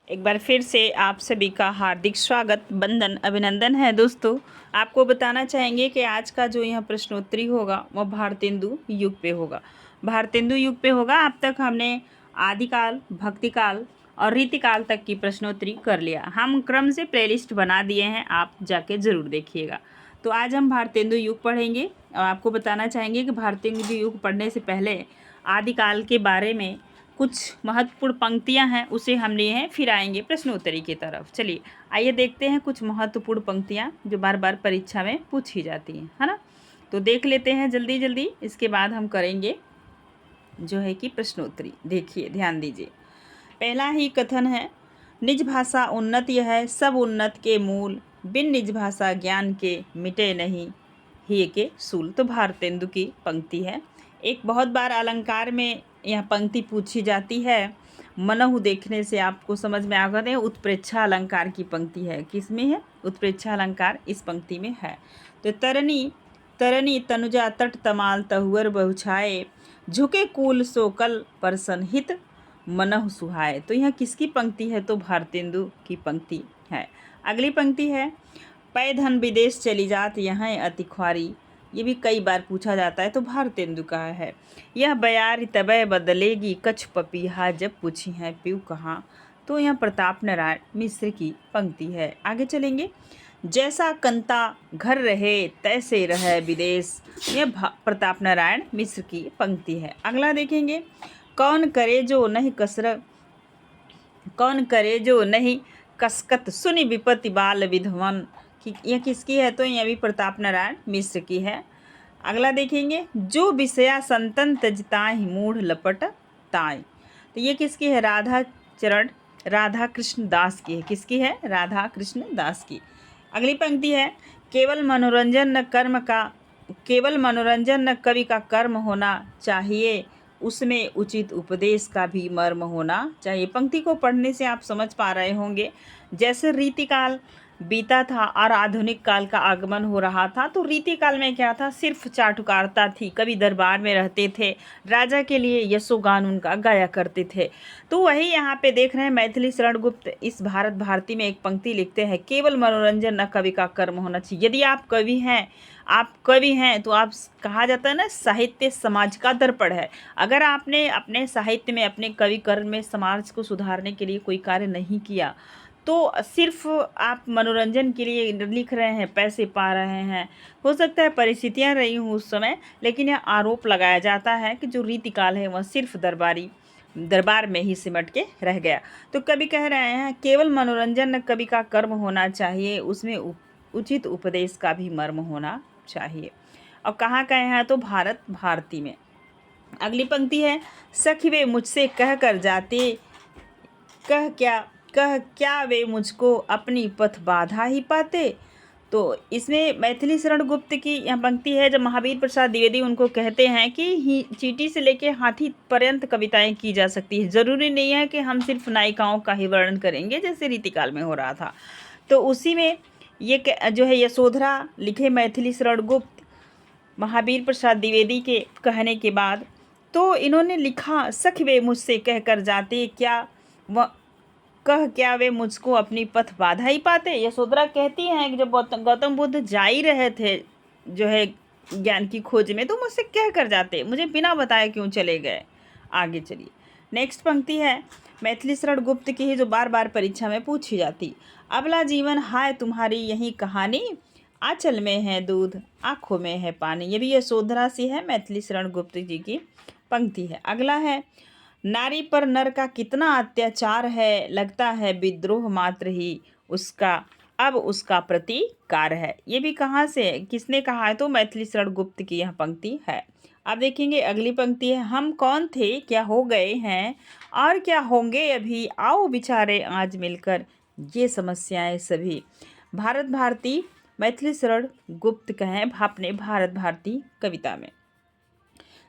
एक बार फिर से आप सभी का हार्दिक स्वागत, वंदन, अभिनंदन है दोस्तों। आपको बताना चाहेंगे कि आज का जो यह प्रश्नोत्तरी होगा वह भारतेंदु युग पे होगा। भारतेंदु युग पे होगा। अब तक हमने आदिकाल, भक्तिकाल और रीतिकाल तक की प्रश्नोत्तरी कर लिया। हम क्रम से प्लेलिस्ट बना दिए हैं, आप जाके ज़रूर देखिएगा। तो आज हम भारतेंदु युग पढ़ेंगे और आपको बताना चाहेंगे कि भारतेंदु युग पढ़ने से पहले आदिकाल के बारे में कुछ महत्वपूर्ण पंक्तियां हैं, उसे हम लिए हैं, फिर आएंगे प्रश्नोत्तरी की तरफ। चलिए आइए देखते हैं कुछ महत्वपूर्ण पंक्तियां जो बार बार परीक्षा में पूछी जाती हैं, है ना। तो देख लेते हैं जल्दी जल्दी, इसके बाद हम करेंगे जो है कि प्रश्नोत्तरी। देखिए, ध्यान दीजिए। पहला ही कथन है, निज भाषा उन्नत यह है, सब उन्नत के मूल, बिन निज भाषा ज्ञान के मिटे नहीं ही के सूल। तो भारतेंदु की पंक्ति है। एक बहुत बार अलंकार में यह पंक्ति पूछी जाती है। मनहु देखने से आपको समझ में आ गए, उत्प्रेक्षा अलंकार की पंक्ति है। किसमें है? उत्प्रेक्षा अलंकार इस पंक्ति में है। तो तरनी तरनी तनुजा तट तमाल तहुअर बहुछाए, झुके कूल सोकल परसन हित मनहु सुहाए। तो यह किसकी पंक्ति है? तो भारतेंदु की पंक्ति है। अगली पंक्ति है, पै धन विदेश चली जात यहाँ अति ख्वारी। ये भी कई बार पूछा जाता है, तो भारतेंदु का है। यह बयारी तबै बदलेगी, कछ पपीहा जब पूछी है पीऊ कहाँ। तो यह प्रताप नारायण मिश्र की पंक्ति है। आगे चलेंगे। जैसा कंता घर रहे तैसे रहे विदेश। यह प्रताप नारायण मिश्र की पंक्ति है। अगला देखेंगे, कौन करे जो नहीं कसकत सुनि विपत्ति बाल विधवन। यह किसकी है? तो यह भी प्रताप नारायण मिश्र की है। अगला देखेंगे, जो विषया संतन तजताहि मूढ़ लपट ताई। तो ये किसकी है? राधा कृष्ण दास की है। किसकी है? राधा कृष्ण दास की। अगली पंक्ति है, केवल मनोरंजन न कवि का कर्म होना चाहिए, उसमें उचित उपदेश का भी मर्म होना चाहिए। पंक्ति को पढ़ने से आप समझ पा रहे होंगे, जैसे रीतिकाल बीता था और आधुनिक काल का आगमन हो रहा था। तो रीतिकाल में क्या था? सिर्फ चाटुकारिता थी। कवि दरबार में रहते थे, राजा के लिए यशोगान उनका गाया करते थे। तो वही यहाँ पे देख रहे हैं, मैथिली शरण गुप्त इस भारत भारती में एक पंक्ति लिखते हैं, केवल मनोरंजन न कवि का कर्म होना चाहिए। यदि आप कवि हैं तो आप, कहा जाता है ना, साहित्य समाज का दर्पण है। अगर आपने अपने साहित्य में, अपने कवि कर्म में समाज को सुधारने के लिए कोई कार्य नहीं किया, तो सिर्फ आप मनोरंजन के लिए लिख रहे हैं, पैसे पा रहे हैं। हो सकता है परिस्थितियां रही हूँ उस समय, लेकिन यह आरोप लगाया जाता है कि जो रीतिकाल है वह सिर्फ दरबार में ही सिमट के रह गया। तो कवि कह रहे हैं, केवल मनोरंजन कवि का कर्म होना चाहिए, उसमें उचित उपदेश का भी मर्म होना चाहिए। और कहाँ कहे हैं? तो भारत भारती में। अगली पंक्ति है, सखी वे मुझसे कह कर जाते, कह क्या वे मुझको अपनी पथ बाधा ही पाते। तो इसमें मैथिली शरण गुप्त की यह पंक्ति है, जब महावीर प्रसाद द्विवेदी उनको कहते हैं कि चींटी से लेके हाथी पर्यंत कविताएं की जा सकती है, ज़रूरी नहीं है कि हम सिर्फ नायिकाओं का ही वर्णन करेंगे जैसे रीतिकाल में हो रहा था। तो उसी में ये जो है यशोधरा लिखे मैथिली शरण गुप्त महावीर प्रसाद द्विवेदी के कहने के बाद, तो इन्होंने लिखा, सख वे मुझसे कह कर जाते, क्या वे मुझको अपनी पथ बाधा ही पाते। यशोधरा कहती हैं कि जब गौतम बुद्ध जा ही रहे थे जो है ज्ञान की खोज में, तो मुझसे कह कर जाते, मुझे बिना बताए क्यों चले गए। आगे चलिए, नेक्स्ट पंक्ति है मैथिली शरण गुप्त की ही, जो बार बार परीक्षा में पूछी जाती। अबला जीवन हाय तुम्हारी यही कहानी, आंचल में है दूध आँखों में है पानी। ये भी यशोधरा सी है, मैथिली शरण गुप्त जी की पंक्ति है। अगला है, नारी पर नर का कितना अत्याचार है, लगता है विद्रोह मात्र ही उसका अब उसका प्रतिकार है। ये भी कहाँ से, किसने कहा है? तो मैथिली शरण गुप्त की यह पंक्ति है। अब देखेंगे अगली पंक्ति है, हम कौन थे क्या हो गए हैं और क्या होंगे अभी, आओ विचारे आज मिलकर ये समस्याएं सभी। भारत भारती मैथिली शरण गुप्त कहें अपने भारत भारती कविता में,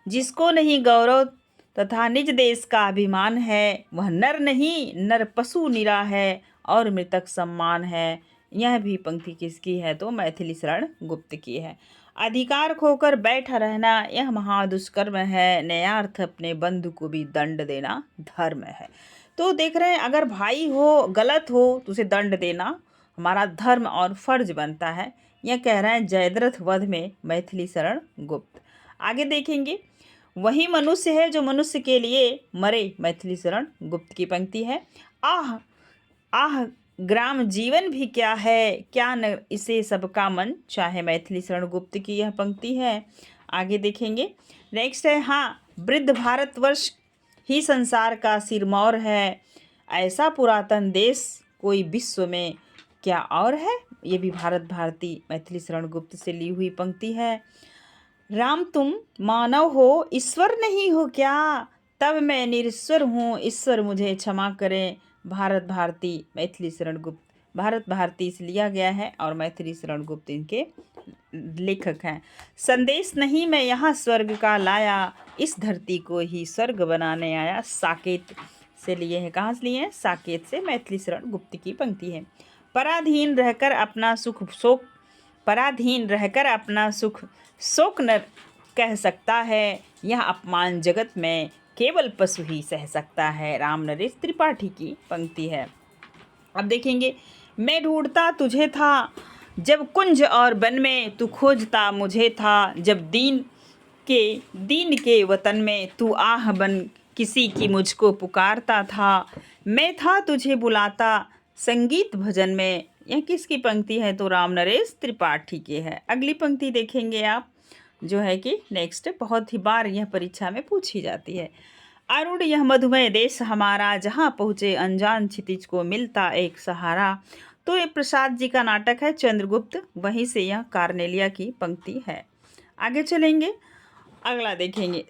जिसको नहीं गौरव तथा निज देश का अभिमान है, वह नर नहीं नर पशु निरा है और मृतक सम्मान है। यह भी पंक्ति किसकी है? तो मैथिली शरण गुप्त की है। अधिकार खोकर बैठा रहना यह महादुष्कर्म है, न्यायार्थ अपने बंधु को भी दंड देना धर्म है। तो देख रहे हैं, अगर भाई हो गलत हो तो उसे दंड देना हमारा धर्म और फर्ज बनता है। यह कह रहे हैं जयद्रथ वध में मैथिली शरण गुप्त। आगे देखेंगे, वही मनुष्य है जो मनुष्य के लिए मरे, मैथिली शरण गुप्त की पंक्ति है। आह आह ग्राम जीवन भी क्या है, क्या न इसे सबका मन चाहे, मैथिली शरण गुप्त की यह पंक्ति है। आगे देखेंगे, नेक्स्ट है, हाँ वृद्ध भारतवर्ष ही संसार का सिरमौर है, ऐसा पुरातन देश कोई विश्व में क्या और है। ये भी भारत भारती मैथिली शरण गुप्त से ली हुई पंक्ति है। राम तुम मानव हो, ईश्वर नहीं हो क्या, तब मैं निरीश्वर हूँ, ईश्वर मुझे क्षमा करें, भारत भारती मैथिली शरण गुप्त। भारत भारती से लिया गया है और मैथिली शरण गुप्त इनके लेखक हैं। संदेश नहीं मैं यहाँ स्वर्ग का लाया, इस धरती को ही स्वर्ग बनाने आया, साकेत से लिए हैं। कहाँ से लिए हैं? साकेत से मैथिली शरण गुप्त की पंक्ति है। पराधीन रहकर अपना सुख शोक न कह सकता है, यह अपमान जगत में केवल पशु ही सह सकता है, राम नरेश त्रिपाठी की पंक्ति है। अब देखेंगे, मैं ढूंढता तुझे था जब कुंज और वन में, तू खोजता मुझे था जब दीन के वतन में, तू आह बन किसी की मुझको पुकारता था, मैं था तुझे बुलाता संगीत भजन में। यह किसकी पंक्ति है? तो राम नरेश त्रिपाठी की है। अगली पंक्ति देखेंगे आप, जो है कि नेक्स्ट, बहुत ही बार यह परीक्षा में पूछी जाती है। अरुण यह मधुमय देश हमारा, जहाँ पहुँचे अनजान क्षितिज को मिलता एक सहारा। तो ये प्रसाद जी का नाटक है चंद्रगुप्त, वहीं से यह कार्नेलिया की पंक्ति है। आगे चलेंगे, अगला देखेंगे,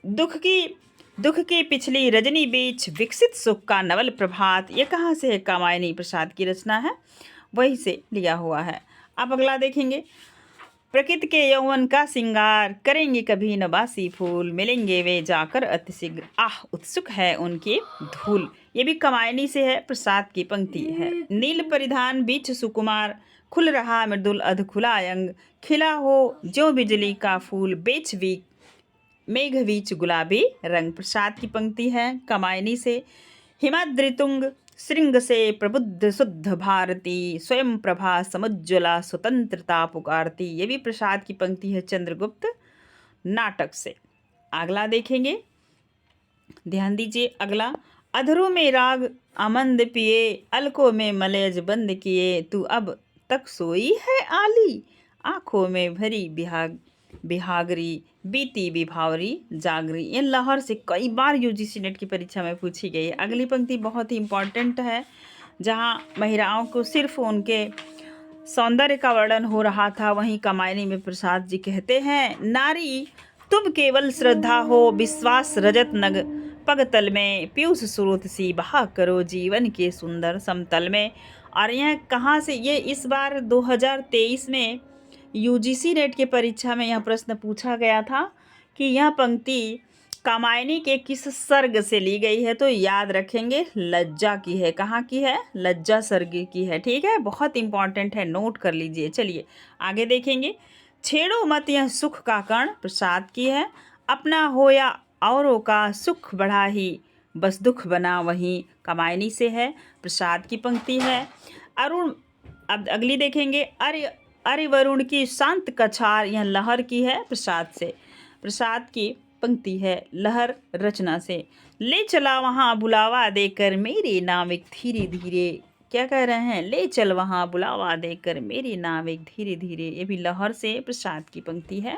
दुख की पिछली रजनी बीच विकसित सुख का नवल प्रभात। ये कहाँ से है? कामायनी प्रसाद की रचना है, वहीं से लिया हुआ है। अब अगला देखेंगे, प्रकृति के यौवन का सिंगार, करेंगे कभी न बासी फूल, मिलेंगे वे जाकर अतिशीघ्र, आह उत्सुक है उनकी धूल। ये भी कामायनी से है, प्रसाद की पंक्ति है। नील परिधान बीच सुकुमार, खुल रहा मृदुल अध खुला अंग, खिला हो ज्यों बिजली का फूल, मेघ बीच गुलाबी रंग। प्रसाद की पंक्ति है, कामायनी से। हिमाद्रितुंग श्रृंग से प्रबुद्ध शुद्ध भारती, स्वयं प्रभा समुज्ज्वला स्वतंत्रता पुकारती। ये भी प्रसाद की पंक्ति है चंद्रगुप्त नाटक से। अगला देखेंगे, ध्यान दीजिए, अगला, अधरों में राग आमंद पिए, अलकों में मलयज बंद किए, तू अब तक सोई है आली, आंखों में भरी बिहागरी, बीती विभावरी जागरी। ये लाहौर से कई बार यूजीसी नेट की परीक्षा में पूछी गई है। अगली पंक्ति बहुत ही इम्पॉर्टेंट है, जहाँ महिलाओं को सिर्फ उनके सौंदर्य का वर्णन हो रहा था, वहीं कामायनी में प्रसाद जी कहते हैं, नारी तुम केवल श्रद्धा हो, विश्वास रजत नग पगतल में, पीयूष स्रोत सी बहा करो जीवन के सुंदर समतल में। और यह कहाँ से? ये इस बार 2023 में यूजीसी नेट के परीक्षा में यह प्रश्न पूछा गया था कि यह पंक्ति कामायनी के किस सर्ग से ली गई है। तो याद रखेंगे, लज्जा की है। कहाँ की है? लज्जा सर्ग की है। ठीक है, बहुत इंपॉर्टेंट है, नोट कर लीजिए। चलिए आगे देखेंगे, छेड़ो मत यह सुख का कण, प्रसाद की है। अपना हो या औरों का सुख बढ़ा ही, बस दुख बना वहीं, कामायनी से है, प्रसाद की पंक्ति है। अरुण, अब अगली देखेंगे, अरे वरुण की शांत कछार, यह लहर की है, प्रसाद से, प्रसाद की पंक्ति है, लहर रचना से। ले चला वहाँ बुलावा देकर मेरी नाविक धीरे धीरे, क्या कह रहे हैं? ले चल वहाँ बुलावा देकर मेरी नाविक धीरे धीरे। ये भी लहर से, प्रसाद की पंक्ति है।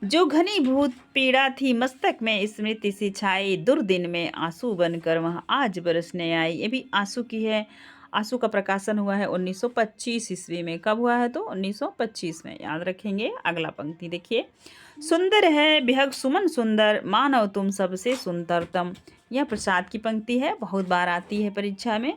जो घनीभूत पीड़ा थी मस्तक में स्मृति सी छाई, दुर्दिन में आंसू बनकर वह आज बरसने आई। ये भी आंसू की है। आंसू का प्रकाशन हुआ है 1925 ईस्वी में। कब हुआ है? तो 1925 में, याद रखेंगे। अगला पंक्ति देखिए, सुंदर है बेहद सुमन सुंदर, मानव तुम सबसे सुंदरतम। यह प्रसाद की पंक्ति है, बहुत बार आती है परीक्षा में।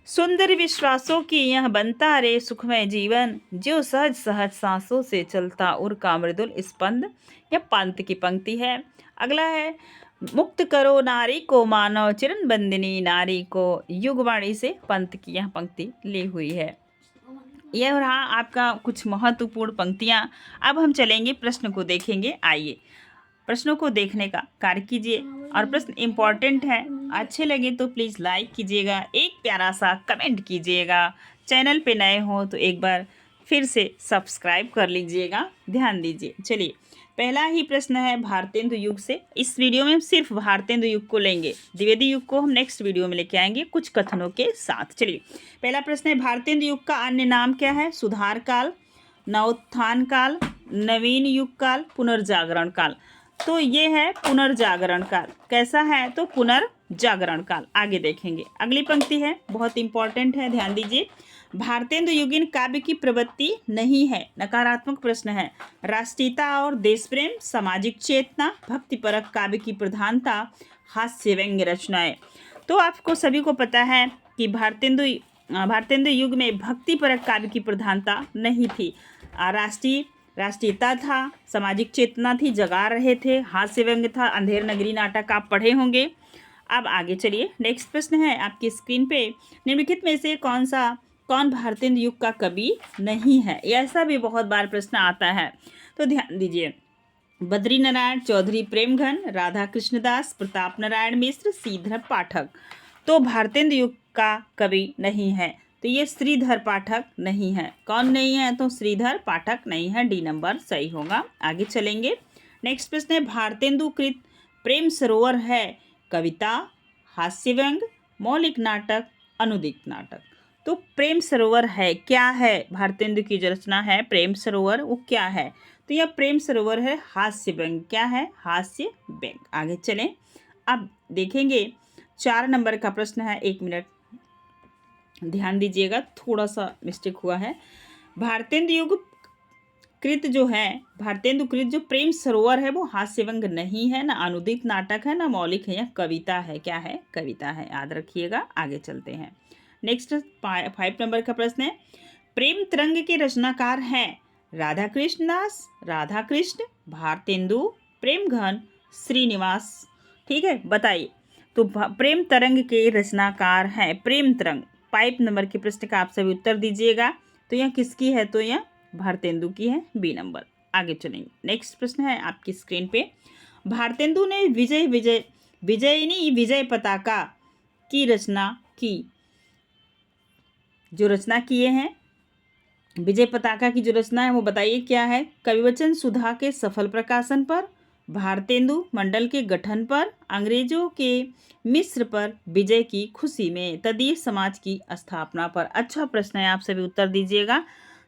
सुंदर विश्वासों की यह बनता रे सुखमय जीवन, जो सहज सहज सांसों से चलता उर का मृदुल स्पंद। यह पंत की पंक्ति है। अगला है, मुक्त करो नारी को मानव, चिरन बंदिनी नारी को, युगवाणी से पंत की यह पंक्ति ली हुई है। यह रहा आपका कुछ महत्वपूर्ण पंक्तियाँ। अब हम चलेंगे प्रश्न को देखेंगे। आइए, प्रश्नों को देखने का कार्य कीजिए और प्रश्न इम्पॉर्टेंट है, अच्छे लगे तो प्लीज़ लाइक कीजिएगा, एक प्यारा सा कमेंट कीजिएगा। चैनल पे नए हो तो एक बार फिर से सब्सक्राइब कर लीजिएगा, ध्यान दीजिए। चलिए, पहला ही प्रश्न है भारतेंदु युग से। इस वीडियो में हम सिर्फ भारतेंदु युग को लेंगे, द्विवेदी युग को हम नेक्स्ट वीडियो में लेके आएंगे कुछ कथनों के साथ। चलिए, पहला प्रश्न है भारतेंदु युग का अन्य नाम क्या है? सुधार काल, नवोत्थान काल, नवीन युग काल, पुनर्जागरण काल। तो ये है पुनर्जागरण काल। कैसा है? तो पुनर्जागरण काल। आगे देखेंगे, अगली पंक्ति है, बहुत इंपॉर्टेंट है, ध्यान दीजिए। भारतेंदु युगीन काव्य की प्रवृत्ति नहीं है, नकारात्मक प्रश्न है। राष्ट्रीयता और देश प्रेम, सामाजिक चेतना, भक्तिपरक काव्य की प्रधानता, हास्य व्यंग्य रचनाएं। तो आपको सभी को पता है कि भारतेंदु युग में भक्तिपरक काव्य की प्रधानता नहीं थी। राष्ट्रीयता था, सामाजिक चेतना थी, जगा रहे थे, हास्य व्यंग्य था, अंधेर नगरी नाटक आप पढ़े होंगे। अब आगे चलिए, नेक्स्ट प्रश्न है आपकी स्क्रीन पे, निम्नलिखित में से कौन भारतेंदु युग का कवि नहीं है? ऐसा भी बहुत बार प्रश्न आता है, तो ध्यान दीजिए। बद्री नारायण चौधरी, प्रेमघन, राधा कृष्णदास, प्रताप नारायण मिश्र, श्रीधर पाठक। तो भारतेंदु युग का कवि नहीं है, तो ये श्रीधर पाठक नहीं है। कौन नहीं है? तो श्रीधर पाठक नहीं है, डी नंबर सही होगा। आगे चलेंगे, नेक्स्ट प्रश्न है भारतेंदु कृत प्रेम सरोवर है कविता, हास्य व्यंग, मौलिक नाटक, अनुदित नाटक। तो प्रेम सरोवर है, क्या है? भारतेंदु की जो रचना है प्रेम सरोवर, वो क्या है? तो यह प्रेम सरोवर है हास्य व्यंग। क्या है? हास्य व्यंग। आगे चलें, अब देखेंगे 4 नंबर का प्रश्न है, 1 मिनट ध्यान दीजिएगा, थोड़ा सा मिस्टेक हुआ है। भारतेंदु युग कृत जो है, भारतेंदु कृत जो प्रेम सरोवर है वो हास्य व्यंग नहीं है, ना अनुदित नाटक है, ना मौलिक है, या कविता है। क्या है? कविता है, याद रखिएगा। आगे चलते हैं, नेक्स्ट 5 नंबर का प्रश्न है, प्रेम तरंग के रचनाकार हैं राधा कृष्ण दास, राधा कृष्ण, भारतेंदु, प्रेमघन, श्रीनिवास। ठीक है, बताइए। तो प्रेम तरंग के रचनाकार हैं प्रेम तरंग। 5 नंबर के प्रश्न का आप सभी उत्तर दीजिएगा। तो यह किसकी है? तो यह भारतेंदु की है, बी नंबर। आगे चलेंगे, नेक्स्ट प्रश्न है आपकी स्क्रीन पे, भारतेंदु ने विजय पताका की रचना की। जो रचना किए हैं विजय पताका की जो रचना है वो बताइए क्या है? कविवचन सुधा के सफल प्रकाशन पर, भारतेंदु मंडल के गठन पर, अंग्रेजों के मिस्र पर विजय की खुशी में, तदीय समाज की स्थापना पर। अच्छा प्रश्न है, आप सभी उत्तर दीजिएगा।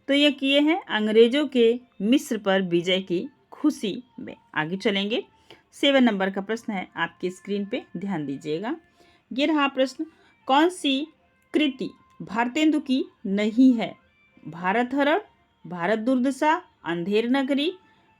तो ये किए हैं अंग्रेजों के मिस्र पर विजय की खुशी में। आगे चलेंगे, 7 नंबर का प्रश्न है आपकी स्क्रीन पे, ध्यान दीजिएगा। ये रहा प्रश्न, कौन सी कृति भारतेंदु की नहीं है? भारत हरण, भारत दुर्दशा, अंधेर नगरी,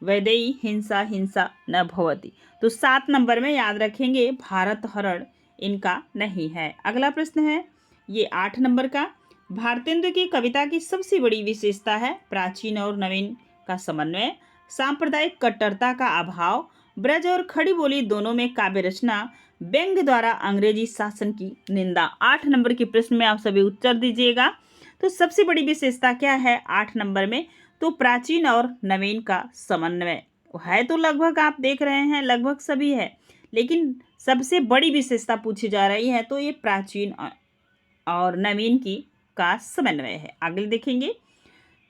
वैदेही हिंसा हिंसा न भवती। तो 7 नंबर में याद रखेंगे भारत हरण इनका नहीं है। अगला प्रश्न है ये 8 नंबर का, भारतेंदु की कविता की सबसे बड़ी विशेषता है प्राचीन और नवीन का समन्वय, सांप्रदायिक कट्टरता का अभाव, ब्रज और खड़ी बोली दोनों में काव्य रचना, व्यंग्य द्वारा अंग्रेजी शासन की निंदा। 8 नंबर के प्रश्न में आप सभी उत्तर दीजिएगा। तो सबसे बड़ी विशेषता क्या है 8 नंबर में? तो प्राचीन और नवीन का समन्वय है। तो लगभग आप देख रहे हैं लगभग सभी है, लेकिन सबसे बड़ी विशेषता पूछी जा रही है तो ये प्राचीन और नवीन की का समन्वय है। आगे देखेंगे,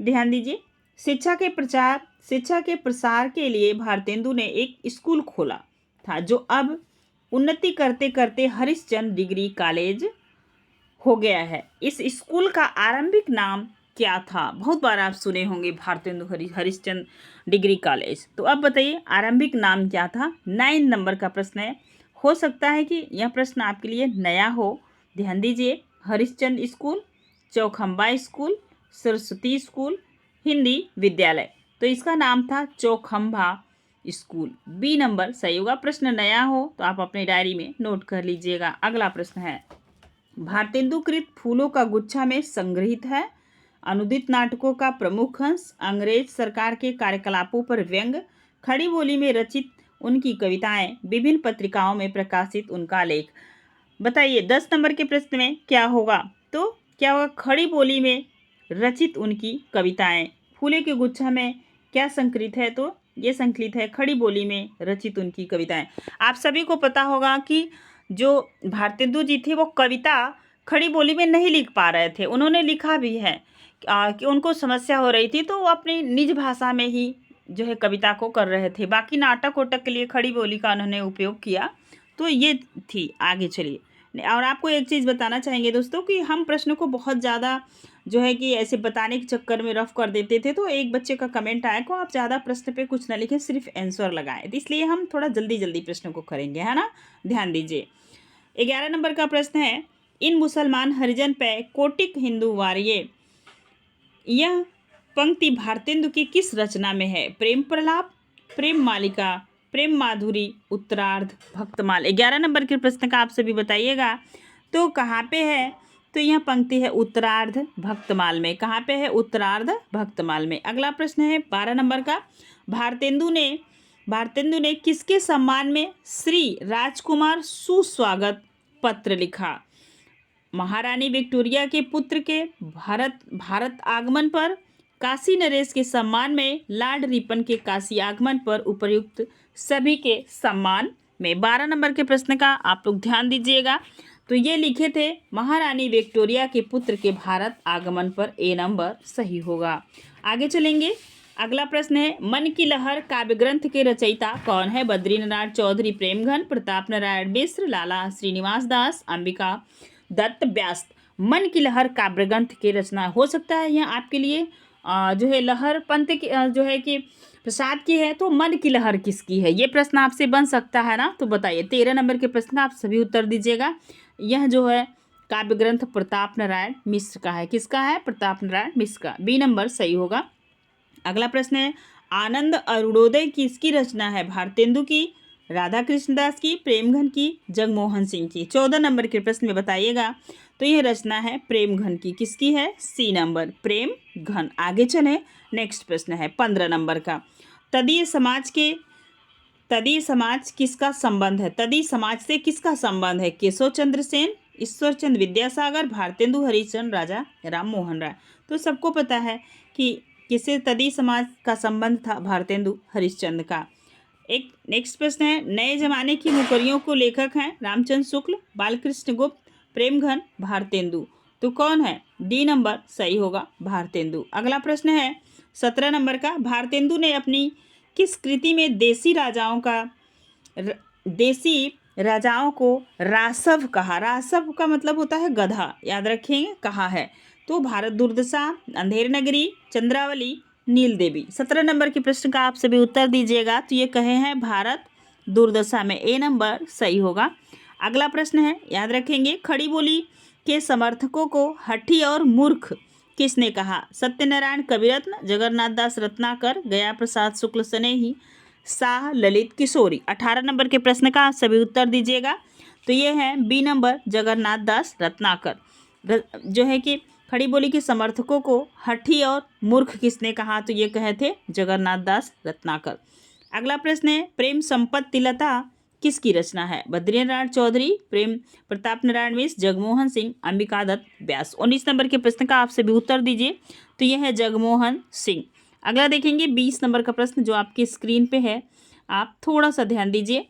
ध्यान दीजिए। शिक्षा के प्रसार के लिए भारतेंदु ने एक स्कूल खोला था जो अब उन्नति करते करते हरिश्चंद्र डिग्री कॉलेज हो गया है। इस स्कूल का आरंभिक नाम क्या था? बहुत बार आप सुने होंगे भारतेंदु हरिश्चंद्र डिग्री कॉलेज। तो अब बताइए आरंभिक नाम क्या था? 9 नंबर का प्रश्न है। हो सकता है कि यह प्रश्न आपके लिए नया हो, ध्यान दीजिए। Harishchandra school, Chaukhamba school, Saraswati school, Hindi विद्यालय। तो इसका नाम था चौखंबा स्कूल, बी नंबर सही होगा। प्रश्न नया हो तो आप अपनी डायरी में नोट कर लीजिएगा। अगला प्रश्न है, भारतेंदु कृत फूलों का गुच्छा में संग्रहित है अनुदित नाटकों का प्रमुख अंश, अंग्रेज सरकार के कार्यकलापों पर व्यंग, खड़ी बोली में रचित उनकी कविताएं, विभिन्न पत्रिकाओं में प्रकाशित उनका लेख। बताइए 10 नंबर के प्रश्न में क्या होगा? तो क्या होगा? खड़ी बोली में रचित उनकी कविताएं। फूले के गुच्छा में क्या संकलित है? तो ये संकलित है खड़ी बोली में रचित उनकी कविताएं। आप सभी को पता होगा कि जो भारतेंदु जी थे वो कविता खड़ी बोली में नहीं लिख पा रहे थे। उन्होंने लिखा भी है कि उनको समस्या हो रही थी, तो वो अपनी निज भाषा में ही जो है कविता को कर रहे थे। बाकी नाटक वाटक के लिए खड़ी बोली का उन्होंने उपयोग किया। तो ये थी। आगे चलिए, और आपको एक चीज़ बताना चाहेंगे दोस्तों कि हम प्रश्न को बहुत ज़्यादा जो है कि ऐसे बताने के चक्कर में रफ कर देते थे। तो एक बच्चे का कमेंट आया को आप ज़्यादा प्रश्न पे कुछ ना लिखें, सिर्फ आंसर लगाएं। तो इसलिए हम थोड़ा जल्दी जल्दी प्रश्नों को करेंगे, है ना, ध्यान दीजिए। 11 नंबर का प्रश्न है, इन मुसलमान हरिजन पे कोटिक हिंदू वारिये, यह पंक्ति भारतेंदु की किस रचना में है? प्रेम प्रलाप, प्रेम मालिका, प्रेम माधुरी, उत्तरार्ध, भक्तमाल। 11 नंबर के प्रश्न का आप सभी बताइएगा तो कहाँ पे है? तो यह पंक्ति है उत्तरार्ध भक्तमाल में। कहाँ पे है? उत्तरार्ध भक्तमाल में। अगला प्रश्न है 12 नंबर का, भारतेंदु ने किसके सम्मान में श्री राजकुमार सुस्वागत पत्र लिखा? महारानी विक्टोरिया के पुत्र के भारत आगमन पर, काशी नरेश के सम्मान में, लॉर्ड रिपन के काशी आगमन पर, उपर्युक्त सभी के सम्मान में। 12 नंबर के प्रश्न का आप लोग ध्यान दीजिएगा। तो ये लिखे थे महारानी विक्टोरिया के पुत्र के भारत आगमन पर, ए नंबर सही होगा। आगे चलेंगे। अगला प्रश्न है, मन की लहर काव्य ग्रंथ के रचयिता कौन है? बद्रीनारायण चौधरी प्रेमघन, प्रताप नारायण मिश्र, लाला श्रीनिवास दास, अंबिका दत्त व्यास। मन की लहर काव्य ग्रंथ की रचना हो सकता है यह आपके लिए जो है लहर पंथ की जो है कि प्रसाद की है। तो मन की लहर किसकी है? ये प्रश्न आपसे बन सकता है ना, तो बताइए। 13 नंबर के प्रश्न आप सभी उत्तर दीजिएगा। यह जो है काव्य ग्रंथ प्रताप नारायण मिश्र का है। किसका है? प्रताप नारायण मिश्र का। बी नंबर सही होगा। अगला प्रश्न है, आनंद अरुणोदय किसकी रचना है? भारतेंदु की, राधा कृष्णदास की, प्रेमघन की, जगमोहन सिंह की। 14 नंबर के प्रश्न में बताइएगा तो यह रचना है प्रेमघन की। किसकी है? C number, Premghan. आगे चले, नेक्स्ट प्रश्न है 15 नंबर का, तदीय समाज किसका संबंध है? तदीय समाज से किसका संबंध है? केशव चंद्र सेन, ईश्वरचंद विद्यासागर, भारतेंदु हरिश्चंद्र, राजा राम मोहन राय। तो सबको पता है कि किससे तदीय समाज का संबंध था? भारतेंदु हरिश्चंद्र का। एक नेक्स्ट प्रश्न है, नए जमाने की मुकरियों को लेखक हैं रामचंद्र शुक्ल, बालकृष्ण गुप्त, प्रेमघन, भारतेंदु। तो कौन है? डी नंबर सही होगा, भारतेंदु। अगला प्रश्न है 17 नंबर का, भारतेंदु ने अपनी किस कृति में देसी राजाओं को रासव कहा? रासव का मतलब होता है गधा, याद रखेंगे, कहा है। तो भारत दुर्दशा, अंधेर नगरी, चंद्रावली, नील देवी। 17 नंबर के प्रश्न का आप सभी उत्तर दीजिएगा। तो ये कहे हैं भारत दुर्दशा में, ए नंबर सही होगा। अगला प्रश्न है, याद रखेंगे, खड़ी बोली के समर्थकों को हठी और मूर्ख किसने कहा? सत्यनारायण कविरत्न, जगन्नाथ दास रत्नाकर, गया प्रसाद शुक्ल स्नेही, शाह ललित किशोरी। 18 नंबर के प्रश्न का आप सभी उत्तर दीजिएगा। तो ये है बी नंबर, जगन्नाथ दास रत्नाकर। जो है कि खड़ी बोली के समर्थकों को हठी और मूर्ख किसने कहा? तो ये कहे थे जगन्नाथ दास रत्नाकर। अगला प्रश्न है, प्रेम संपत्ति लता किसकी रचना है? बद्रीनारायण चौधरी, प्रताप नारायण मिश्र, जगमोहन सिंह, अंबिका दत्त व्यास। 19 नंबर के प्रश्न का आप सभी उत्तर दीजिए। तो यह है जगमोहन सिंह। अगला देखेंगे 20 नंबर का प्रश्न जो आपकी स्क्रीन पे है, आप थोड़ा सा ध्यान दीजिए।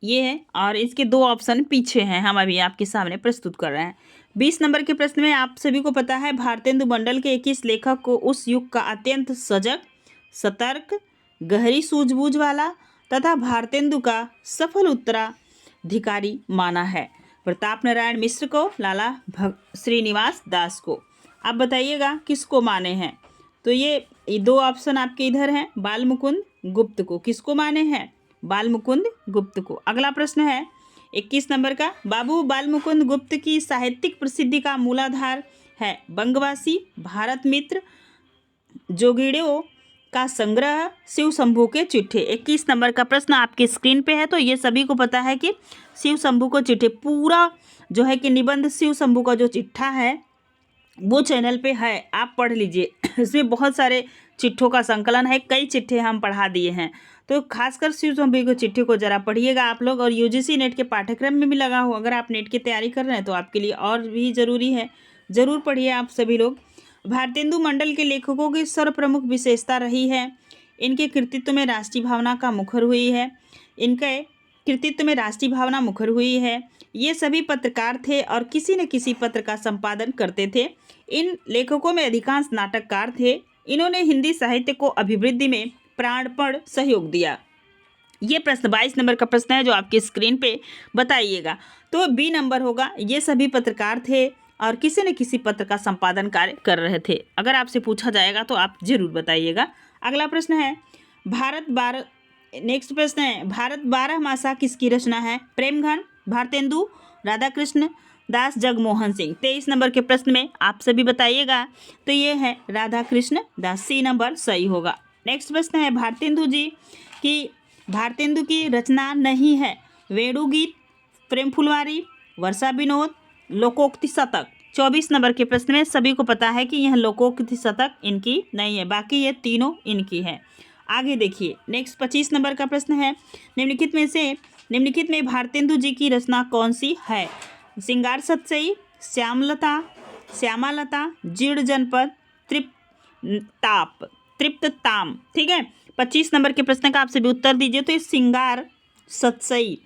ये है और इसके दो ऑप्शन पीछे हैं, हम अभी आपके सामने प्रस्तुत कर रहे हैं। 20 नंबर के प्रश्न में आप सभी को पता है भारतेंदु मंडल के किस लेखक को उस युग का अत्यंत सजग, सतर्क, गहरी सूझबूझ वाला तथा भारतेंदु का सफल उत्तराधिकारी माना है? प्रताप नारायण मिश्र को, लाला श्रीनिवास दास को। आप बताइएगा किसको माने हैं? तो ये दो ऑप्शन आपके इधर हैं, बाल मुकुंद गुप्त को। किसको माने हैं? बाल मुकुंद गुप्त को। अगला प्रश्न है 21 नंबर का, बाबू बाल मुकुंद गुप्त की साहित्यिक प्रसिद्धि का मूलाधार है बंगवासी, भारत मित्र, जोगिड़ों का संग्रह, शिव शंभू के चिट्ठे। 21 नंबर का प्रश्न आपकी स्क्रीन पे है। तो ये सभी को पता है कि शिव शंभू को चिट्ठे, पूरा जो है कि निबंध शिव शंभू का जो चिट्ठा है वो चैनल पे है, आप पढ़ लीजिए। इसमें बहुत सारे चिट्ठों का संकलन है, कई चिट्ठे हम पढ़ा दिए हैं। तो खासकर शिव शंभू के चिट्ठे को जरा पढ़िएगा आप लोग। और यूजीसी नेट के पाठ्यक्रम में भी लगा हो, अगर आप नेट की तैयारी कर रहे हैं तो आपके लिए और भी ज़रूरी है, ज़रूर पढ़िए आप सभी लोग। भारतेंदु मंडल के लेखकों की सर्वप्रमुख विशेषता रही है इनके कृतित्व में राष्ट्रीय भावना का मुखर हुई है। इनके कृतित्व में राष्ट्रीय भावना मुखर हुई है। ये सभी पत्रकार थे और किसी न किसी पत्र का संपादन करते थे। इन लेखकों में अधिकांश नाटककार थे। इन्होंने हिंदी साहित्य को अभिवृद्धि में प्राणपण सहयोग दिया। ये प्रश्न 22 नंबर का प्रश्न है जो आपकी स्क्रीन पे बताइएगा। तो बी नंबर होगा, ये सभी पत्रकार थे और किसी न किसी पत्र का संपादन कार्य कर रहे थे। अगर आपसे पूछा जाएगा तो आप जरूर बताइएगा। अगला प्रश्न है नेक्स्ट प्रश्न है, भारत 12 मासा किसकी रचना है? प्रेमघन, भारतेंदु, राधाकृष्ण दास, जगमोहन सिंह। 23 नंबर के प्रश्न में आप सभी बताइएगा। तो ये है राधाकृष्ण दास, सी नंबर सही होगा। नेक्स्ट प्रश्न है, भारतेंदु की रचना नहीं है? वेणुगीत, प्रेम फुलवारी, वर्षा विनोद, लोकोक्ति शतक। 24 नंबर के प्रश्न में सभी को पता है कि यह लोकोक्ति शतक इनकी नहीं है, बाकी ये तीनों इनकी है। आगे देखिए, नेक्स्ट 25 नंबर का प्रश्न है, निम्नलिखित में भारतेंदु जी की रचना कौन सी है? श्रृंगार सतसई, श्यामालता, जीर्ण जनपद, तृप्तताम। ठीक है, 25 नंबर के प्रश्न का आप सभी उत्तर दीजिए। तो ये श्रृंगार सतसई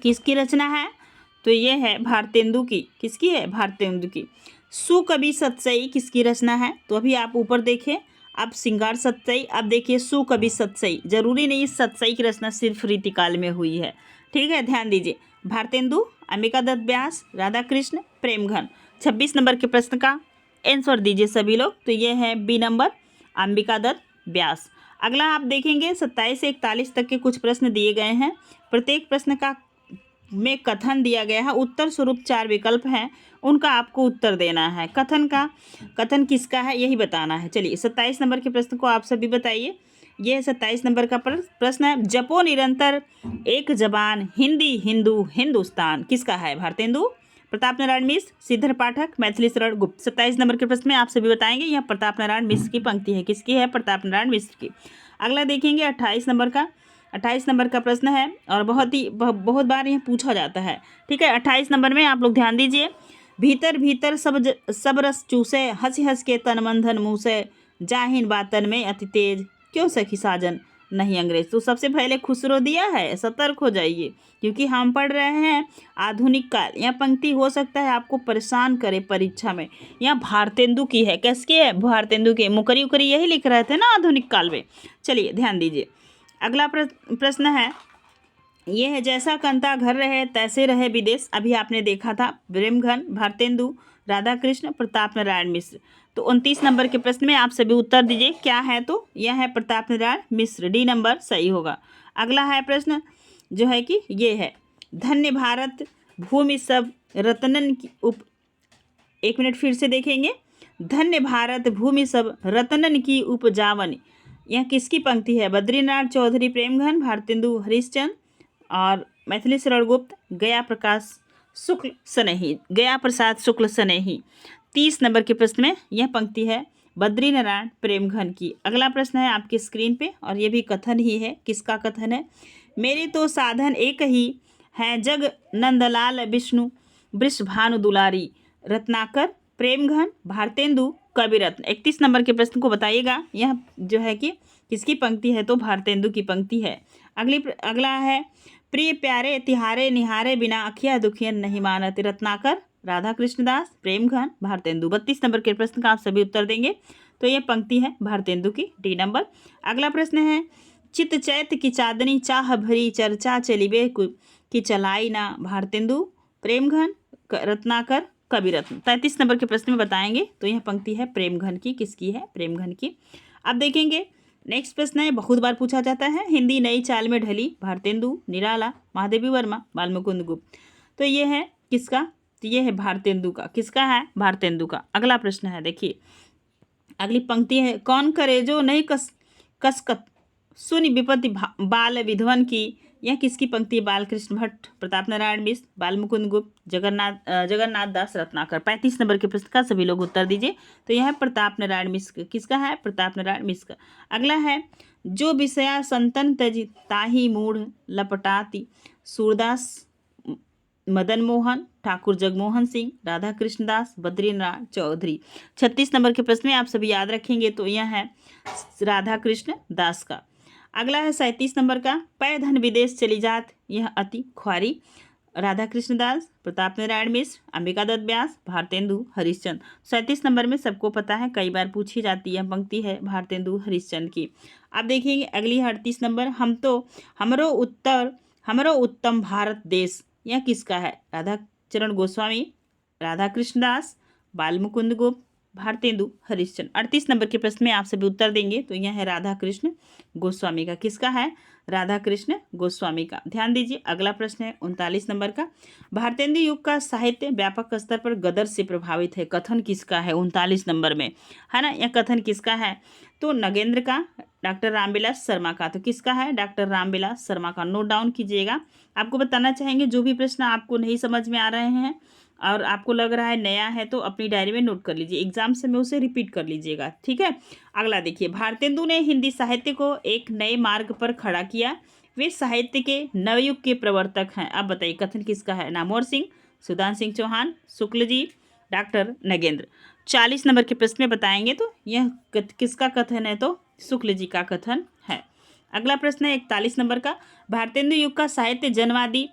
किसकी रचना है? तो ये है भारतेंदु की। किसकी है? भारतेंदु की। सुकवि सतसई किसकी रचना है? तो अभी आप ऊपर देखें, अब श्रृंगार सतसई, अब देखिए सुकवि सतसई। जरूरी नहीं सतसई की रचना सिर्फ रीतिकाल में हुई है। ठीक है, ध्यान दीजिए। भारतेंदु, अंबिका दत्त व्यास, राधाकृष्ण, प्रेमघन। 26 नंबर के प्रश्न का आंसर दीजिए सभी लोग। तो ये है बी नंबर, अंबिका दत्त व्यास। अगला आप देखेंगे 27 से 41 तक के कुछ प्रश्न दिए गए हैं। प्रत्येक प्रश्न का में कथन दिया गया है। उत्तर स्वरूप 4 विकल्प हैं, उनका आपको उत्तर देना है। कथन किसका है यही बताना है। चलिए 27 नंबर के प्रश्न को आप सभी बताइए। यह 27 नंबर का प्रश्न है, जपो निरंतर एक जबान हिंदी हिंदू हिंदुस्तान किसका है? भारतेंदु, प्रताप नारायण मिश्र, श्रीधर पाठक, मैथिली शरण गुप्त। 27 नंबर के प्रश्न में आप सभी बताएंगे यह प्रताप नारायण मिश्र की पंक्ति है। किसकी है? प्रताप नारायण मिश्र की। अगला देखेंगे 28 नंबर का प्रश्न है और बहुत बार यह पूछा जाता है। ठीक है, 28 नंबर में आप लोग ध्यान दीजिए। भीतर भीतर सब रस चूसे, हंसी हंस के तन मन धन मुँह से, जाहिन बातन में अति तेज, क्यों सखी साजन नहीं अंग्रेज। तो सबसे पहले खुसरो दिया है, सतर्क हो जाइए क्योंकि हम पढ़ रहे हैं आधुनिक काल। यह पंक्ति हो सकता है आपको परेशान करे परीक्षा में। यह भारतेंदु की है। किसकी है? भारतेंदु की। मुकरी उकरी यही लिख रहे थे ना आधुनिक काल में। चलिए ध्यान दीजिए। अगला प्रश्न है, ये है, जैसा कंता घर रहे तैसे रहे विदेश। अभी आपने देखा था। प्रेमघन, भारतेंदु, राधाकृष्ण, प्रताप नारायण मिश्र। तो 29 नंबर के प्रश्न में आप सभी उत्तर दीजिए क्या है? तो यह है प्रताप नारायण मिश्र, डी नंबर सही होगा। अगला है प्रश्न जो है कि ये है, धन्य भारत भूमि सब रत्नन की एक मिनट फिर से देखेंगे। धन्य भारत भूमि सब रत्नन की उपजावन, यह किसकी पंक्ति है? बद्रीनाथ चौधरी, प्रेमघन, भारतेंदु हरिश्चंद्र और मैथिली शरण गुप्त, गया प्रसाद शुक्ल सनेही। 30 नंबर के प्रश्न में यह पंक्ति है बद्रीनारायण प्रेमघन की। अगला प्रश्न है आपकी स्क्रीन पे और ये भी कथन ही है। किसका कथन है? मेरे तो साधन एक ही है, जग नंदलाल विष्णु वृषभानु दुलारी, रत्नाकर, प्रेमघन, भारतेंदु, कविरत्न। 31 नंबर के प्रश्न को बताइएगा यह जो है कि किसकी पंक्ति है? तो भारतेंदु की पंक्ति है। अगला है, प्रिय प्यारे तिहारे निहारे बिना अखिया दुखियन नहीं मानत, रत्नाकर, राधा कृष्णदास, प्रेमघन, भारतेंदु। 32 नंबर के प्रश्न का आप सभी उत्तर देंगे। तो यह पंक्ति है भारतेंदु की, डी नंबर। अगला प्रश्न है, चित चैत की चांदनी चाह भरी चर्चा चलिबे की चलाई ना, भारतेंदु, प्रेमघन, रत्नाकर, कविरत्न। 33 नंबर के प्रश्न में बताएंगे। तो यह पंक्ति है प्रेमघन की। किसकी है? प्रेमघन की। अब देखेंगे नेक्स्ट प्रश्न है, बहुत बार पूछा जाता है, हिंदी नई चाल में ढली, भारतेंदु, निराला, महादेवी वर्मा, बालमुकुंद गुप्त। तो ये है किसका? तो ये है भारतेंदु का। किसका है? भारतेंदु का। अगला प्रश्न है, देखिए अगली पंक्ति है, कौन करे जो नहीं कसकत सुनि विपत्ति बाल विधवन की, यह किसकी पंक्ति है? बालकृष्ण भट्ट, प्रताप नारायण मिश्र, बालमुकुंद गुप्त, जगन्नाथ दास, रत्नाकर। 35 नंबर के प्रश्न का सभी लोग उत्तर दीजिए। तो यह है प्रताप नारायण मिश्र। किसका है? प्रताप नारायण मिश्र। अगला है, जो विषया संतन तजी ताही मूढ़ लपटाती, सूरदास मदन मोहन, ठाकुर जगमोहन सिंह, राधा कृष्णदास, बद्रीनाथ चौधरी। 36 नंबर के प्रश्न में आप सभी याद रखेंगे तो यह है राधा कृष्ण दास का। अगला है 37 नंबर का, पै धन विदेश चली जात, यह अति ख्वारी, राधा कृष्ण दास, प्रताप नारायण मिश्र, अंबिका दत्त व्यास, भारतेंदु हरिश्चंद्र। 37 नंबर में सबको पता है, कई बार पूछी जाती है पंक्ति है भारतेंदु हरिश्चंद्र की। आप देखेंगे अगली 38 नंबर, हमरो उत्तम भारत देश, यह किसका है? राधा चरण गोस्वामी, राधा कृष्णदास, बाल मुकुंद गुप्त, भारतेंदु हरिश्चंद्र। 38 नंबर के प्रश्न में आप सभी उत्तर देंगे तो यह है राधा कृष्ण गोस्वामी का। किसका है? राधा कृष्ण गोस्वामी का। ध्यान दीजिए अगला प्रश्न है 39 नंबर का, भारतेंदु युग का साहित्य व्यापक स्तर पर गदर से प्रभावित है, कथन किसका है? 39 नंबर में है ना, यह कथन किसका है? तो नगेंद्र का, डॉक्टर रामविलास शर्मा का। तो किसका है? डॉक्टर रामविलास शर्मा का। नोट डाउन कीजिएगा। आपको बताना चाहेंगे जो भी प्रश्न आपको नहीं समझ में आ रहे हैं और आपको लग रहा है नया है तो अपनी डायरी में नोट कर लीजिए, एग्जाम से में उसे रिपीट कर लीजिएगा, ठीक है। अगला देखिए, भारतेंदु ने हिंदी साहित्य को एक नए मार्ग पर खड़ा किया, वे साहित्य के नवयुग के प्रवर्तक हैं। अब बताइए कथन किसका है? Namvar Singh, Sudan Singh Chauhan, Shukla ji, doctor Nagendra. 40 number के प्रश्न में बताएंगे तो यह किसका कथन है? तो शुक्ल जी का कथन है। अगला प्रश्न है 41 नंबर का, भारतेंदु युग का साहित्य जनवादी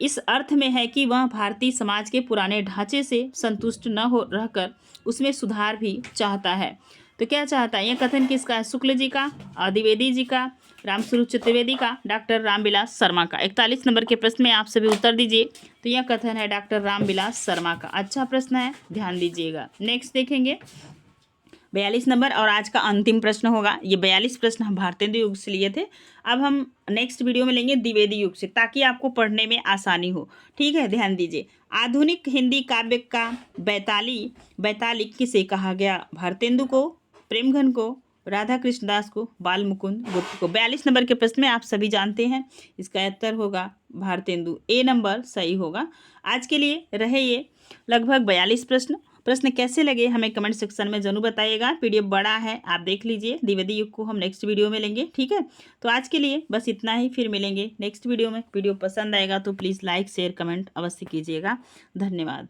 इस अर्थ में है कि वह भारतीय समाज के पुराने ढांचे से संतुष्ट न हो रहकर उसमें सुधार भी चाहता है। तो क्या चाहता है? यह कथन किसका है? शुक्ल जी का, द्विवेदी जी का, रामस्वरूप चतुर्वेदी का, डॉक्टर रामविलास शर्मा का। 41 नंबर के प्रश्न में आप सभी उत्तर दीजिए तो यह कथन है डॉक्टर रामविलास शर्मा का। अच्छा प्रश्न है, ध्यान दीजिएगा। नेक्स्ट देखेंगे 42 नंबर और आज का अंतिम प्रश्न होगा। ये 42 प्रश्न हम भारतेंदु युग से लिए थे, अब हम नेक्स्ट वीडियो में लेंगे द्विवेदी युग से, ताकि आपको पढ़ने में आसानी हो, ठीक है। ध्यान दीजिए, आधुनिक हिंदी काव्य का बैताली किसे कहा गया? भारतेंदु को, प्रेमघन को, राधा कृष्णदास को, बाल मुकुंद गुप्त को। 42 नंबर के प्रश्न में आप सभी जानते हैं इसका उत्तर होगा भारतेंदु, ए नंबर सही होगा। आज के लिए रहे ये लगभग 42 प्रश्न कैसे लगे हमें कमेंट सेक्शन में जरूर बताइएगा। पीडीएफ बड़ा है, आप देख लीजिए। द्विवेदी युग को हम नेक्स्ट वीडियो में लेंगे, ठीक है। तो आज के लिए बस इतना ही, फिर मिलेंगे नेक्स्ट वीडियो में। वीडियो पसंद आएगा तो प्लीज़ लाइक शेयर कमेंट अवश्य कीजिएगा। धन्यवाद।